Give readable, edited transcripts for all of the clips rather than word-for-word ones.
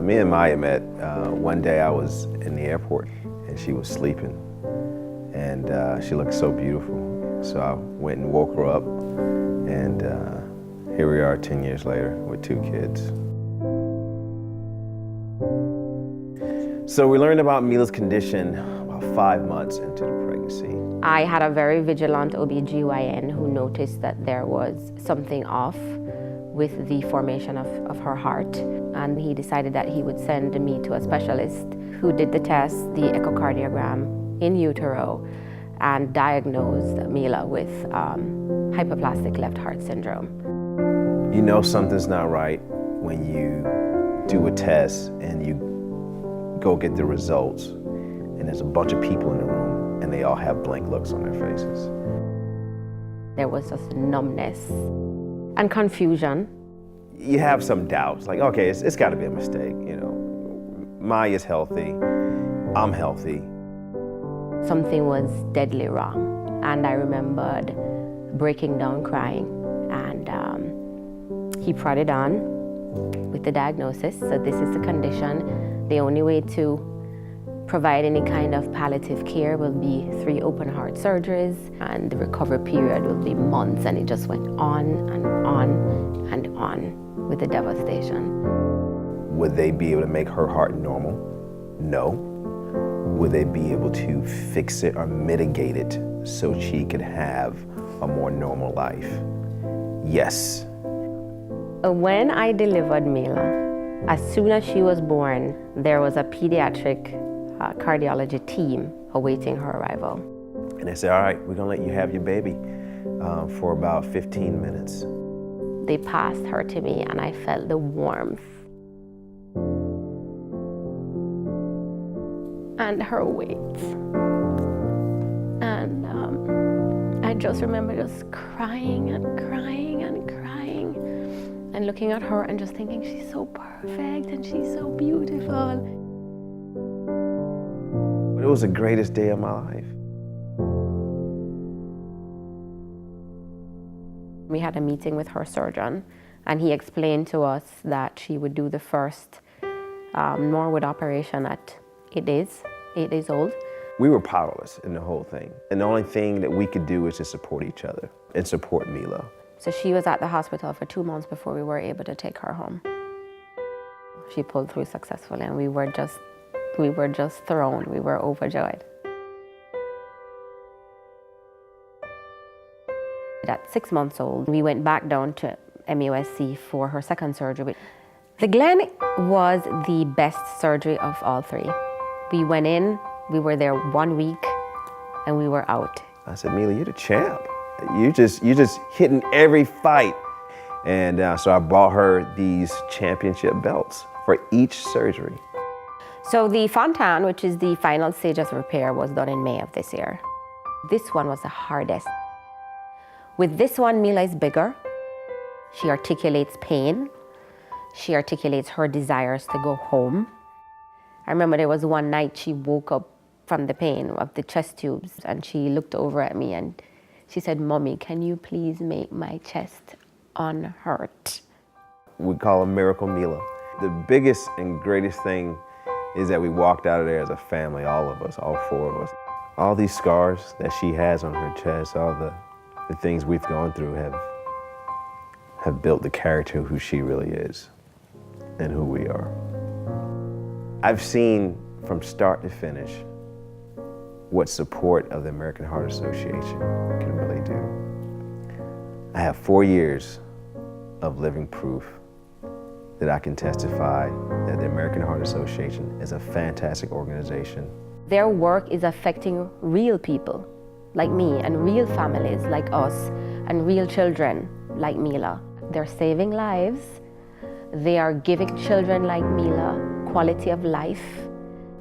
Me and Maya met one day. I was in the airport and she was sleeping, and she looked so beautiful. So I went and woke her up, and here we are 10 years later with 2 kids. So we learned about Mila's condition about 5 months into the pregnancy. I had a very vigilant OB/GYN who noticed that there was something off with the formation of her heart, and he decided that he would send me to a specialist who did the test, the echocardiogram in utero, and diagnosed Mila with hypoplastic left heart syndrome. You know something's not right when you do a test and you go get the results, and there's a bunch of people in the room and they all have blank looks on their faces. There was just numbness and confusion. You have some doubts, like, okay, it's got to be a mistake, you know. Maya's healthy, I'm healthy. Something was deadly wrong, and I remembered breaking down crying, and he prodded on with the diagnosis. So this is the condition. The only way to provide any kind of palliative care will be 3 open heart surgeries, and the recovery period will be months, and it just went on and on and on with the devastation. Would they be able to make her heart normal? No. Would they be able to fix it or mitigate it so she could have a more normal life? Yes. When I delivered Mila, as soon as she was born, there was a pediatric cardiology team awaiting her arrival. And they said, all right, we're gonna let you have your baby for about 15 minutes. They passed her to me, and I felt the warmth and her weight. And I just remember just crying and crying and crying and looking at her and just thinking, she's so perfect and she's so beautiful. It was the greatest day of my life. We had a meeting with her surgeon, and he explained to us that she would do the first Norwood operation at 8 days old. We were powerless in the whole thing. And the only thing that we could do was to support each other and support Mila. So she was at the hospital for 2 months before we were able to take her home. She pulled through successfully, and we were just thrown. We were overjoyed. At 6 months old, we went back down to MUSC for her second surgery. The Glen was the best surgery of all 3. We went in, we were there 1 week, and we were out. I said, Mila, you're the champ. You're just hitting every fight. And so I bought her these championship belts for each surgery. So the Fontan, which is the final stage of repair, was done in May of this year. This one was the hardest. With this one, Mila is bigger. She articulates pain. She articulates her desires to go home. I remember there was one night she woke up from the pain of the chest tubes, and she looked over at me and she said, Mommy, can you please make my chest unhurt? We call her Miracle Mila. The biggest and greatest thing is that we walked out of there as a family, all of us, all 4 of us. All these scars that she has on her chest, all the things we've gone through have built the character of who she really is and who we are. I've seen from start to finish what support of the American Heart Association can really do. I have 4 years of living proof that I can testify that the American Heart Association is a fantastic organization. Their work is affecting real people like me, and real families like us, and real children like Mila. They're saving lives. They are giving children like Mila quality of life.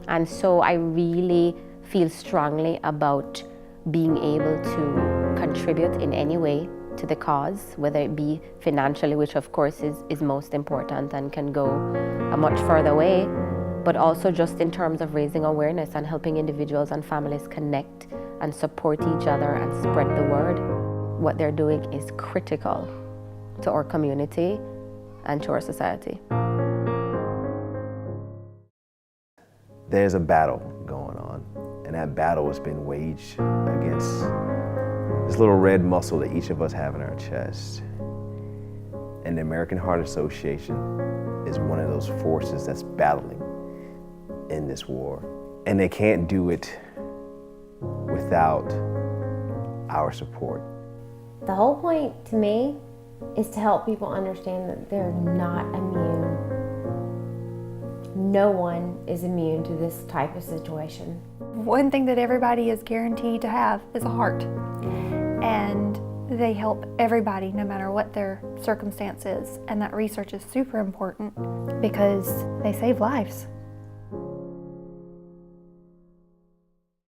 And so I really feel strongly about being able to contribute in any way to the cause, whether it be financially, which of course is most important and can go a much further way, but also just in terms of raising awareness and helping individuals and families connect and support each other and spread the word. What they're doing is critical to our community and to our society. there's a battle going on, and that battle has been waged against this little red muscle that each of us have in our chest. And the American Heart Association is one of those forces that's battling in this war. And they can't do it without our support. The whole point to me is to help people understand that they're not immune. No one is immune to this type of situation. One thing that everybody is guaranteed to have is a heart. And they help everybody no matter what their circumstance is. And that research is super important because they save lives.